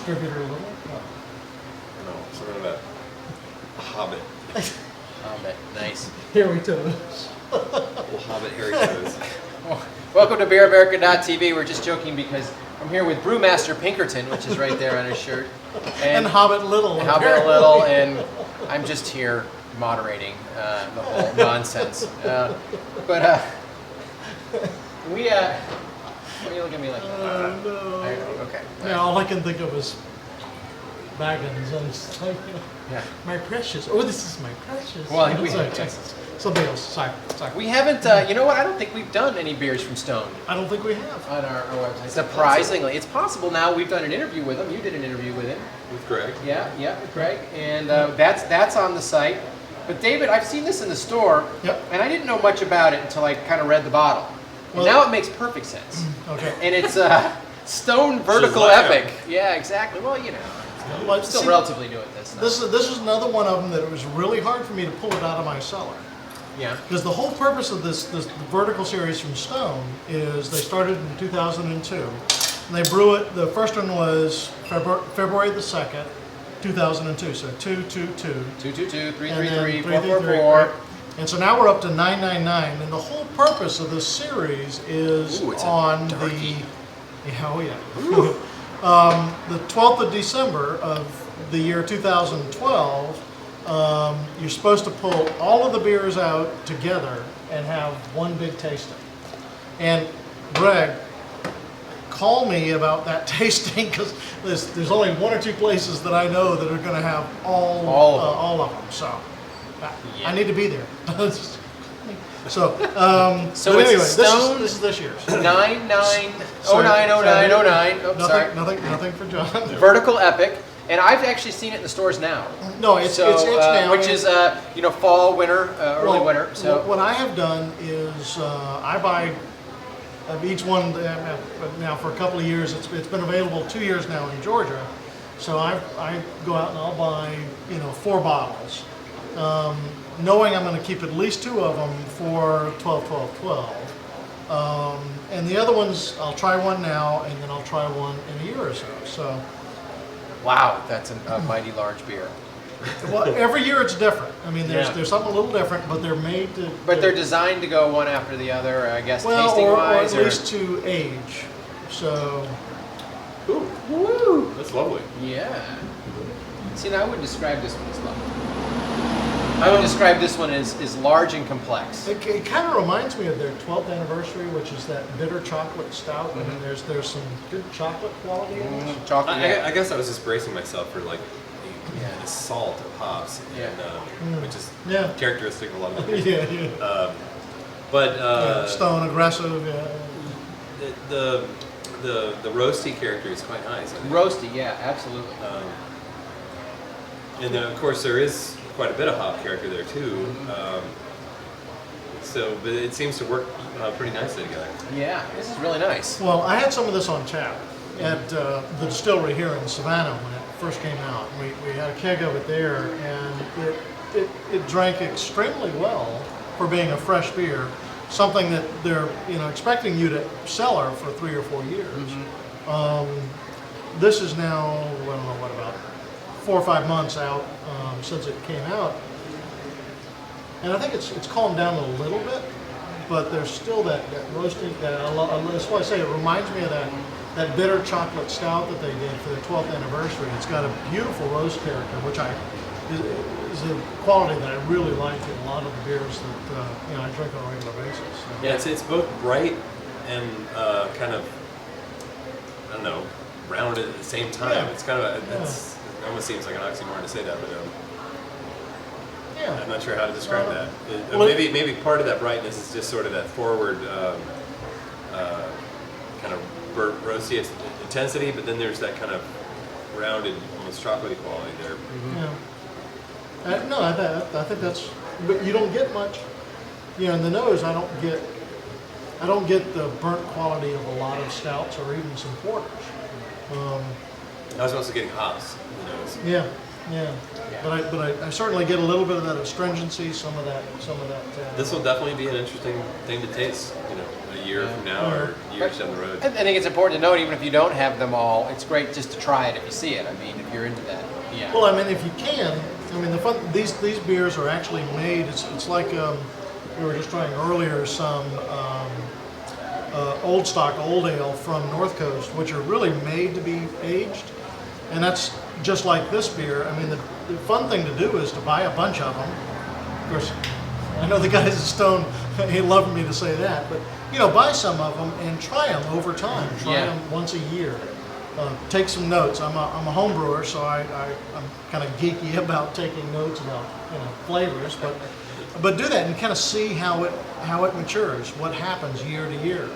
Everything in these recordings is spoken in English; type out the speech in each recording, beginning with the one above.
distributor Little? No, something about a hobbit. Hobbit, nice. Here we go. Little hobbit hairy toes. Welcome to BeerAmerica.tv. We're just joking because I'm here with Brewmaster Pinkerton, which is right there on his shirt. And Hobbit Little. And Hobbit Little, and I'm just here moderating the whole nonsense. We, why are you looking at me like that? No. Okay. Yeah, all I can think of is Baggins and it's like, Yeah. my precious. Oh, this is my precious. Well, You know, we- sorry, yes. something else. Sorry. We haven't, you know what, I don't think we've done any beers from Stone I don't think we have. on our website. Surprisingly. It's possible now. We've done an interview with him. You did an interview with him. With Greg. Yeah, with Greg. And that's on the site. But David, I've seen this in the store, Yep. and I didn't know much about it until I kind of read the bottle. And Well- now it makes perfect sense. Okay. And it's Stone Vertical Shazam. Epic. Yeah, exactly. Well, you know, Well, I'm still see, relatively new at this. This is another one of them that it was really hard for me to pull it out of my cellar. Yeah. Because the whole purpose of this vertical series from Stone is they started in 2002. And they brew it, the first one was February the 2nd, 2002. So 222. 222, 333, And then 444. right? And so now we're up to 999. And the whole purpose of this series is Ooh, it's a on darkie. the 12th of December of the year 2012. You're supposed to pull all of the beers out together and have one big tasting. And Greg, call me about that tasting because there's only one or two places that I know that are going to have all of them. So Yeah. I need to be there. So, So but it's anyway, Stone- this is this year's. 990909. Oh, sorry. Nothing for John. Vertical Epic. And I've actually seen it in the stores now. No, it's So, now. which is, fall, winter, early winter. So what I have done is I buy each one now for a couple of years. It's been available 2 years now in Georgia. So I go out and I'll buy 4 bottles, knowing I'm going to keep at least 2 of them for 12. And the other ones I'll try one now and then I'll try one in a year or so. So. wow, that's a mighty large beer. Well, every year it's different. I mean, Yeah. there's something a little different, but they're made to. But they're designed to go one after the other, I guess, well, tasting or wise. at least to age. So, Ooh, Woo! that's lovely. Yeah. See, now I wouldn't describe this one as lovely. I would describe this one as large and complex. it kind of reminds me of their 12th anniversary, which is that bitter chocolate stout. I mean, there's some good chocolate quality in it. Chocolate. I guess I was just bracing myself for like the salt of hops, and, which is Yeah. characteristic of a lot of the beers. Yeah. But Stone aggressive. the roasty character is quite nice. I think. Roasty, yeah, absolutely. And then, of course, there is quite a bit of hop character there too. But it seems to work pretty nicely together. Yeah, this is really nice. Well, I had some of this on tap at the distillery here in Savannah when it first came out. We had a keg of it there, and it drank extremely well for being a fresh beer. Something that they're expecting you to cellar for 3 or 4 years. This is now I don't know what about 4 or 5 months out since it came out, and I think it's calmed down a little bit, but there's still that roasting. That's why I say it reminds me of that bitter chocolate stout that they did for their 12th anniversary. It's got a beautiful roast character, which is a quality that I really like in a lot of the beers that I drink on a regular basis. So. Yeah, it's both bright and kind of, I don't know, rounded at the same time. Yeah. It's kind of it almost seems like an oxymoron to say that, but I'm not sure how to describe that. Maybe part of that brightness is just sort of that forward kind of roasty intensity, but then there's that kind of rounded, almost chocolatey quality there. Yeah. No, I think that's. But you don't get much. In the nose, I don't get the burnt quality of a lot of stouts or even some porters. I was also getting hops in the nose. Yeah. Yeah. But I certainly get a little bit of that astringency, some of that. This will definitely be an interesting thing to taste, a year from now or years down the road. I think it's important to note, even if you don't have them all, it's great just to try it if you see it. I mean, if you're into that. Yeah. Well, I mean, if you can, the fun. These beers are actually made. It's like we were just trying earlier some old stock old ale from North Coast, which are really made to be aged, and that's just like this beer. I mean, the fun thing to do is to buy a bunch of them. Of course, I know the guys at Stone, he loved me to say that, but buy some of them and try them over time. Try them once a year. Take some notes. I'm a home brewer, so I'm kind of geeky about taking notes about flavors, but do that and kind of see how it matures, what happens year to year.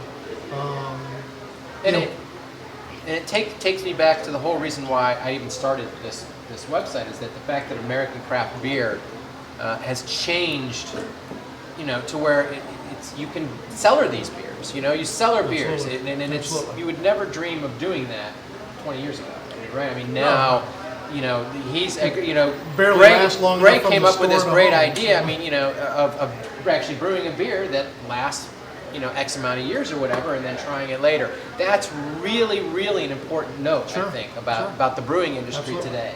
It takes me back to the whole reason why I even started this website, is that the fact that American craft beer has changed, to where you can cellar these beers. You cellar beers, and it's you would never dream of doing that 20 years ago, right? I mean, now, he's, barely last long Greg enough from came the up with this store to great home. idea. I mean, of actually brewing a beer that lasts, X amount of years or whatever, and then trying it later. That's really, really an important note, I think, about the brewing industry today.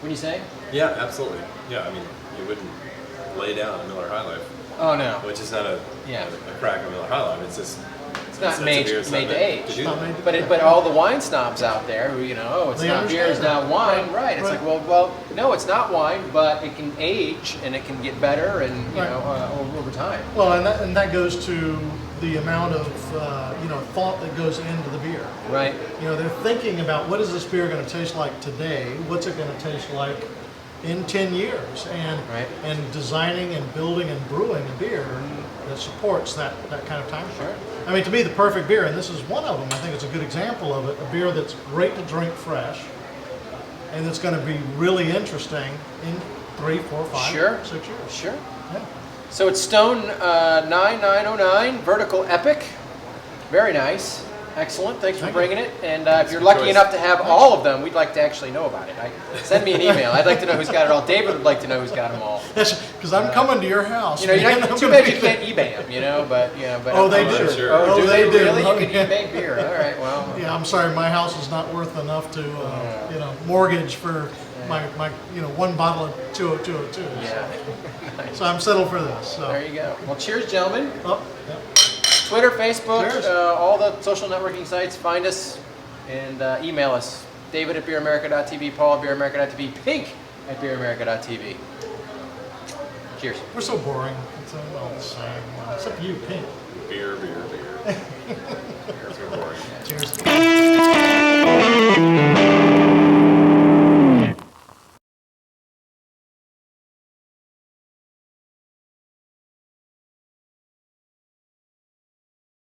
What do you say? Yeah, absolutely. Yeah, I mean, you wouldn't lay down a Miller High Life. Oh no. Which is not a crack of Miller High Life. It's just it's not made to age. But but all the wine snobs out there who it's not beer, it's not wine, right? It's like well, no, it's not wine, but it can age and it can get better and over time. Well, and that goes to the amount of thought that goes into the beer. Right. They're thinking about what is this beer going to taste like today? What's it going to taste like in 10 years? And designing and building and brewing a beer that supports that kind of time frame. I mean, to me, the perfect beer, and this is one of them. I think it's a good example of it. A beer that's great to drink fresh, and it's going to be really interesting in 3, 4, 5, 6 years. Sure. Yeah. So it's Stone 9909 Vertical Epic. Very nice. Excellent. Thanks for bringing it. And if you're lucky enough to have all of them, we'd like to actually know about it. Send me an email. I'd like to know who's got it all. David would like to know who's got them all. Because I'm coming to your house. Too bad you can't eBay them, but Oh, they do. Sure. Oh, do they do. Really? You can eBay beer. All right. Well. Yeah, I'm sorry. My house is not worth enough to mortgage for my one bottle of 20202. Yeah. Nice. So I'm settled for this. So. There you go. Well, cheers, gentlemen. Oh, yeah. Twitter, Facebook, Cheers. all the social networking sites. Find us and email us. David at beeramerica.tv, Paul at beeramerica.tv, Pink at beeramerica.tv. Cheers. We're so boring. It's all the same. Except you, Pink. Beer. Beers are boring. Cheers.